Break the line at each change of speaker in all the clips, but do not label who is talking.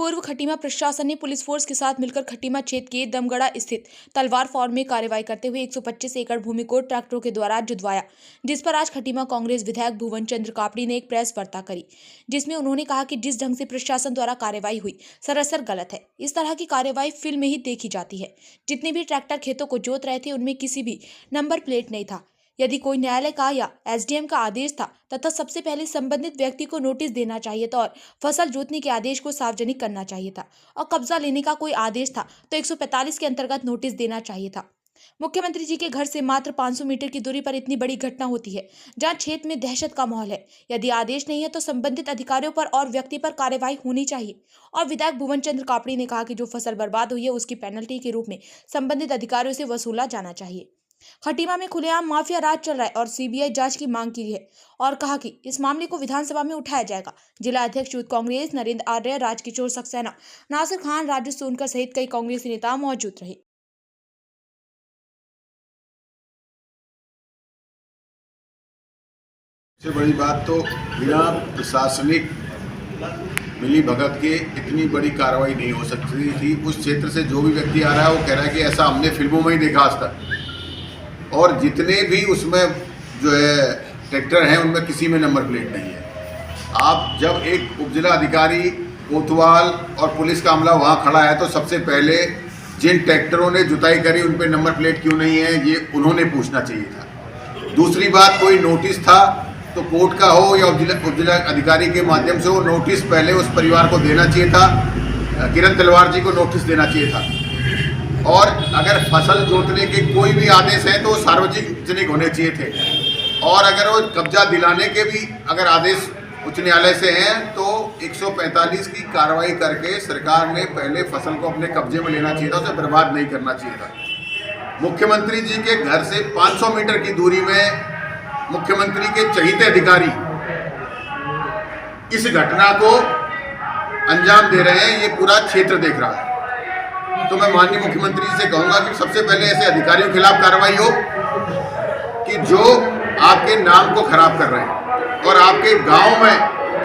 पूर्व खटीमा प्रशासन ने पुलिस फोर्स के साथ मिलकर खटीमा क्षेत्र के दमगढ़ा स्थित तलवार फार्म में कार्रवाई करते हुए 125 एकड़ भूमि को ट्रैक्टरों के द्वारा जुतवाया, जिस पर आज खटीमा कांग्रेस विधायक भुवन चंद्र कापड़ी ने एक प्रेस वार्ता करी, जिसमें उन्होंने कहा कि जिस ढंग से प्रशासन द्वारा कार्रवाई हुई सरासर गलत है। इस तरह की कार्रवाई फिल्म में ही देखी जाती है। जितने भी ट्रैक्टर खेतों को जोत रहे थे उनमें किसी भी नंबर प्लेट नहीं था। यदि कोई न्यायालय का या एसडीएम का आदेश था तथा सबसे पहले संबंधित व्यक्ति को नोटिस देना चाहिए था और फसल जोतने के आदेश को सार्वजनिक करना चाहिए था, और कब्जा लेने का कोई आदेश था तो 145 के अंतर्गत नोटिस देना चाहिए था। मुख्यमंत्री जी के घर से मात्र 500 मीटर की दूरी पर इतनी बड़ी घटना होती है जहां क्षेत्र में दहशत का माहौल है। यदि आदेश नहीं है तो संबंधित अधिकारियों पर और व्यक्ति पर कार्रवाई होनी चाहिए। और विधायक भुवन चंद्र कापड़ी ने कहा कि जो फसल बर्बाद हुई है उसकी पेनल्टी के रूप में संबंधित अधिकारियों से वसूला जाना चाहिए। खटीमा में खुलेआम माफिया राज चल रहा है और सीबीआई जांच की मांग की है और कहा कि इस मामले को विधानसभा में उठाया जाएगा। जिला अध्यक्ष यूथ कांग्रेस नरेंद्र आर्य, राजकिशोर सक्सेना, नासिर खान, राजू सोनकर सहित कई कांग्रेसी नेता मौजूद रहे।
सबसे बड़ी बात तो बिना प्रशासनिक मिली भगत के इतनी बड़ी कार्रवाई नहीं हो सकती थी। उस क्षेत्र से जो भी व्यक्ति आ रहा है वो कह रहा है कि ऐसा हमने फिल्मों में ही देखा आज तक, और जितने भी उसमें जो है ट्रैक्टर हैं उनमें किसी में नंबर प्लेट नहीं है। आप जब एक उपजिला अधिकारी कोतवाल और पुलिस का अमला वहाँ खड़ा है तो सबसे पहले जिन ट्रैक्टरों ने जुताई करी उन पर नंबर प्लेट क्यों नहीं है ये उन्होंने पूछना चाहिए था। दूसरी बात, कोई नोटिस था तो कोर्ट का हो या उपजिला अधिकारी के माध्यम से वो नोटिस पहले उस परिवार को देना चाहिए था। किरण तलवार जी को नोटिस देना चाहिए था। और अगर फसल जोतने के कोई भी आदेश है तो सार्वजनिक होने चाहिए थे। और अगर वो कब्जा दिलाने के भी अगर आदेश उच्च न्यायालय से हैं तो 145 की कार्रवाई करके सरकार ने पहले फसल को अपने कब्जे में लेना चाहिए था, उसे बर्बाद नहीं करना चाहिए था। मुख्यमंत्री जी के घर से 500 मीटर की दूरी में मुख्यमंत्री के चहीते अधिकारी इस घटना को अंजाम दे रहे हैं, ये पूरा क्षेत्र देख रहा है। तो मैं माननीय मुख्यमंत्री जी से कहूंगा कि सबसे पहले ऐसे अधिकारियों के खिलाफ कार्रवाई हो कि जो आपके नाम को खराब कर रहे हैं और आपके गांव में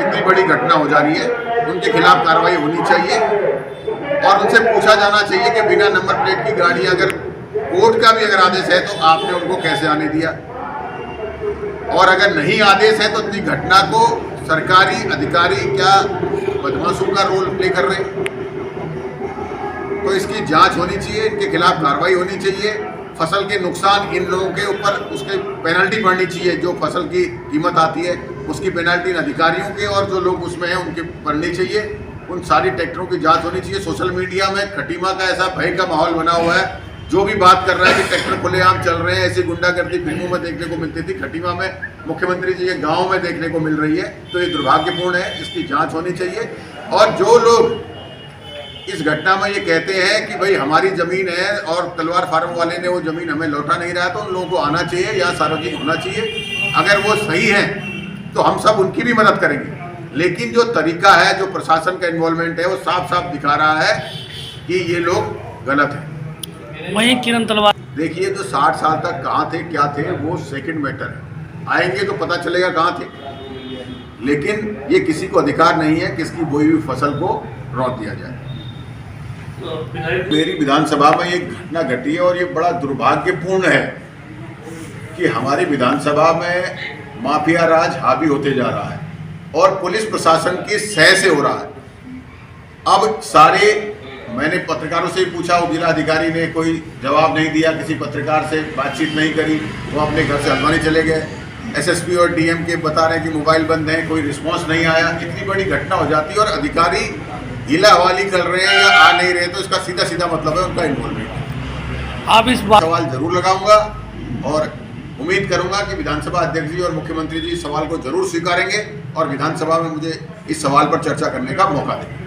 इतनी बड़ी घटना हो जा रही है, उनके खिलाफ कार्रवाई होनी चाहिए। और उनसे पूछा जाना चाहिए कि बिना नंबर प्लेट की गाड़ी अगर कोर्ट का भी अगर आदेश है तो आपने उनको कैसे आने दिया, और अगर नहीं आदेश है तो इतनी घटना को सरकारी अधिकारी क्या बदमाशों का रोल प्ले कर रहे हैं। तो इसकी जांच होनी चाहिए, इनके खिलाफ कार्रवाई होनी चाहिए। फसल के नुकसान इन लोगों के ऊपर उसके पेनल्टी बढ़नी चाहिए, जो फसल की कीमत आती है उसकी पेनल्टी इन अधिकारियों के और जो लोग उसमें हैं उनके बढ़नी चाहिए। उन सारी ट्रैक्टरों की जांच होनी चाहिए। सोशल मीडिया में खटीमा का ऐसा भय का माहौल बना हुआ है, जो भी बात कर रहा है कि ट्रैक्टर खुलेआम चल रहे हैं, ऐसी गुंडागर्दी फिल्मों में देखने को मिलती थी, खटीमा में मुख्यमंत्री जी के गाँव में देखने को मिल रही है। तो ये दुर्भाग्यपूर्ण है, इसकी जाँच होनी चाहिए। और जो लोग इस घटना में ये कहते हैं कि भाई हमारी ज़मीन है और तलवार फार्म वाले ने वो ज़मीन हमें लौटा नहीं रहा, तो उन लोगों को आना चाहिए या सार्वजनिक होना चाहिए। अगर वो सही है तो हम सब उनकी भी मदद करेंगे, लेकिन जो तरीका है, जो प्रशासन का इन्वॉल्वमेंट है, वो साफ साफ दिखा रहा है कि ये लोग गलत हैं।
वहीं किरण तलवार
देखिए, जो 60 साल तक कहाँ थे क्या थे वो सेकंड मैटर है, आएंगे तो पता चलेगा कहाँ थे। लेकिन ये किसी को अधिकार नहीं है किसकी बोई हुई फसल को रौंद दिया जाए। मेरी विधानसभा में ये घटना घटी है और ये बड़ा दुर्भाग्यपूर्ण है कि हमारी विधानसभा में माफिया राज हावी होते जा रहा है और पुलिस प्रशासन की सह से हो रहा है। अब सारे, मैंने पत्रकारों से ही पूछा, जिला अधिकारी ने कोई जवाब नहीं दिया, किसी पत्रकार से बातचीत नहीं करी, वो अपने घर से हल्द्वानी चले गए। एसएसपी और डीएम के बता रहे हैं कि मोबाइल बंद है, कोई रिस्पॉन्स नहीं आया। इतनी बड़ी घटना हो जाती है और अधिकारी हीला हवाली कर रहे हैं या आ नहीं रहे, तो इसका सीधा सीधा मतलब है उनका इन्वॉल्वमेंट।
आप इस बात
सवाल जरूर लगाऊंगा और उम्मीद करूंगा कि विधानसभा अध्यक्ष जी और मुख्यमंत्री जी इस सवाल को जरूर स्वीकारेंगे और विधानसभा में मुझे इस सवाल पर चर्चा करने का मौका देंगे।